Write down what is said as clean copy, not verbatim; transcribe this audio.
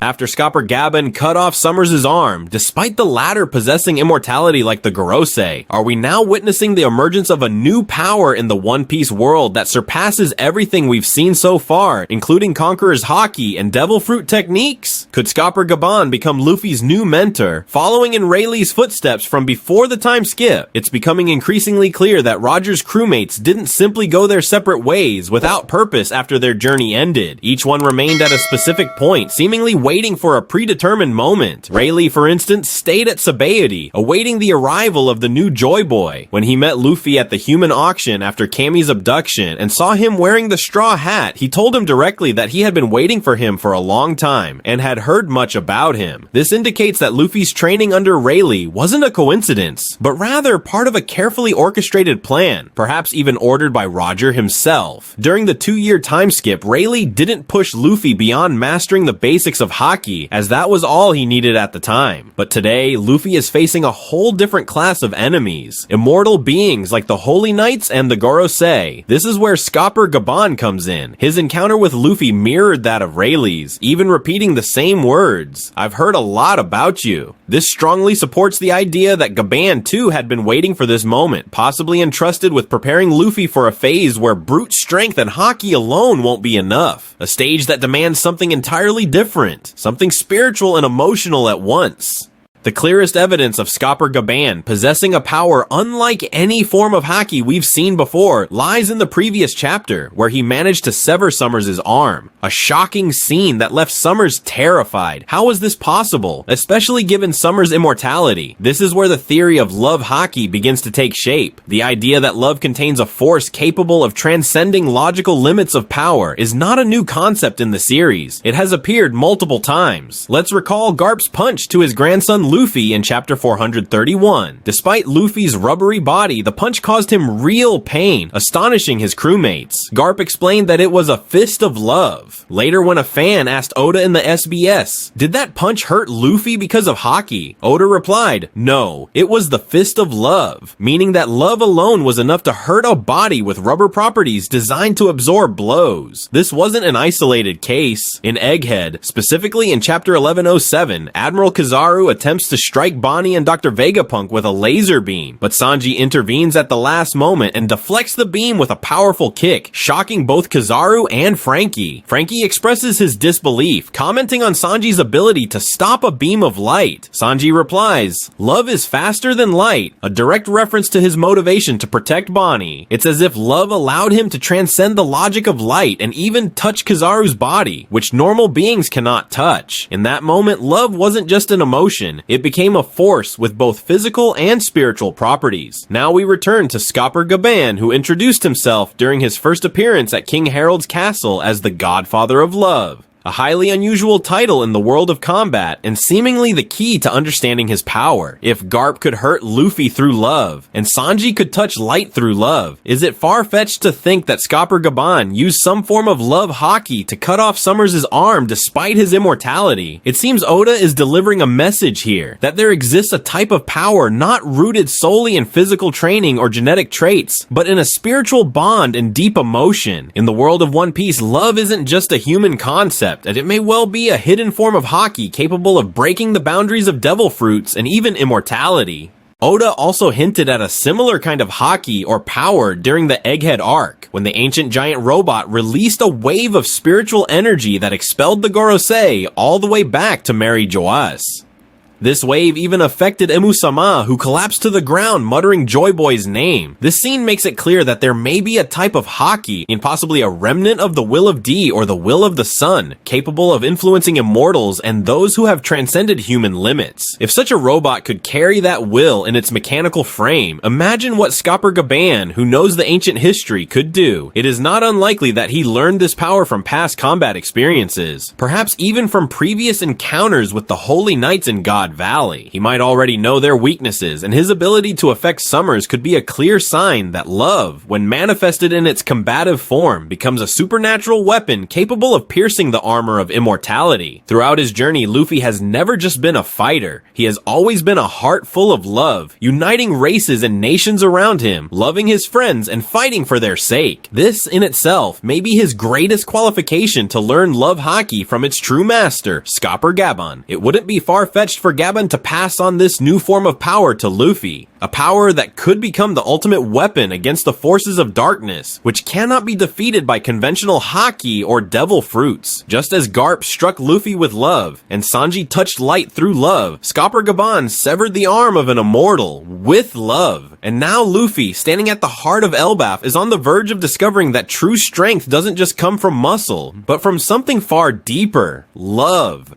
after Scopper Gaban cut off Summers' arm, despite the latter possessing immortality like the Gorosei, are we now witnessing the emergence of a new power in the One Piece world that surpasses everything we've seen so far, including Conqueror's Haki and Devil Fruit techniques? Could Scopper Gaban become Luffy's new mentor, following in Rayleigh's footsteps from before the time skip? It's becoming increasingly clear that Roger's crewmates didn't simply go their separate ways without purpose after their journey ended. Each one remained at a specific point, seemingly waiting for a predetermined moment. Rayleigh, for instance, stayed at Sabaody, awaiting the arrival of the new Joy Boy. When he met Luffy at the human auction after Cammy's abduction and saw him wearing the straw hat, he told him directly that he had been waiting for him for a long time and had heard much about him. This indicates that Luffy's training under Rayleigh wasn't a coincidence, but rather part of a carefully orchestrated plan, perhaps even ordered by Roger himself. During the 2-year time skip, Rayleigh didn't push Luffy beyond mastering the basics of Haki, as that was all he needed at the time. But today, Luffy is facing a whole different class of enemies, immortal beings like the Holy Knights and the Gorosei. This is where Scopper Gaban comes in. His encounter with Luffy mirrored that of Rayleigh's, even repeating the same words, "I've heard a lot about you." This strongly supports the idea that Gaban too had been waiting for this moment, possibly entrusted with preparing Luffy for a phase where brute strength and Haki alone won't be enough. A stage that demands something entirely different, something spiritual and emotional at once. The clearest evidence of Scopper Gaban possessing a power unlike any form of Haki we've seen before lies in the previous chapter, where he managed to sever Summers' arm. A shocking scene that left Summers terrified. How was this possible? Especially given Summers' immortality. This is where the theory of love Haki begins to take shape. The idea that love contains a force capable of transcending logical limits of power is not a new concept in the series. It has appeared multiple times. Let's recall Garp's punch to his grandson Luffy in chapter 431. Despite Luffy's rubbery body, the punch caused him real pain, astonishing his crewmates. Garp explained that it was a fist of love. Later, when a fan asked Oda in the SBS, "Did that punch hurt Luffy because of Haki?" Oda replied, "No, it was the fist of love," meaning that love alone was enough to hurt a body with rubber properties designed to absorb blows. This wasn't an isolated case. In Egghead, specifically in chapter 1107, Admiral Kizaru attempts to strike Bonnie and Dr. Vegapunk with a laser beam, but Sanji intervenes at the last moment and deflects the beam with a powerful kick, shocking both Kizaru and Frankie. Frankie expresses his disbelief, commenting on Sanji's ability to stop a beam of light. Sanji replies, "Love is faster than light," a direct reference to his motivation to protect Bonnie. It's as if love allowed him to transcend the logic of light and even touch Kizaru's body, which normal beings cannot touch. In that moment, love wasn't just an emotion. It became a force with both physical and spiritual properties. Now we return to Scopper Gaban, who introduced himself during his first appearance at King Harold's castle as the Godfather of Love. A highly unusual title in the world of combat, and seemingly the key to understanding his power. If Garp could hurt Luffy through love, and Sanji could touch light through love, is it far-fetched to think that Scopper Gaban used some form of love Haki to cut off Summers' arm despite his immortality? It seems Oda is delivering a message here, that there exists a type of power not rooted solely in physical training or genetic traits, but in a spiritual bond and deep emotion. In the world of One Piece, love isn't just a human concept, and it may well be a hidden form of Haki capable of breaking the boundaries of devil fruits and even immortality. Oda also hinted at a similar kind of Haki or power during the Egghead arc, when the ancient giant robot released a wave of spiritual energy that expelled the Gorosei all the way back to Mary Joas. This wave even affected Emu-sama, who collapsed to the ground muttering Joy Boy's name. This scene makes it clear that there may be a type of Haki, in possibly a remnant of the will of D or the will of the sun, capable of influencing immortals and those who have transcended human limits. If such a robot could carry that will in its mechanical frame, imagine what Scopper Gaban, who knows the ancient history, could do. It is not unlikely that he learned this power from past combat experiences, perhaps even from previous encounters with the Holy Knights in God God Valley. He might already know their weaknesses, and his ability to affect summers could be a clear sign that love, when manifested in its combative form, becomes a supernatural weapon capable of piercing the armor of immortality. Throughout his journey, Luffy has never just been a fighter. He has always been a heart full of love, uniting races and nations around him, loving his friends and fighting for their sake. This in itself may be his greatest qualification to learn love haki from its true master, Scopper Gaban. It wouldn't be far-fetched for Gaban to pass on this new form of power to Luffy, a power that could become the ultimate weapon against the forces of darkness, which cannot be defeated by conventional haki or devil fruits. Just as Garp struck Luffy with love, and Sanji touched light through love, Scopper Gaban severed the arm of an immortal with love. And now Luffy, standing at the heart of Elbaf, is on the verge of discovering that true strength doesn't just come from muscle, but from something far deeper: love.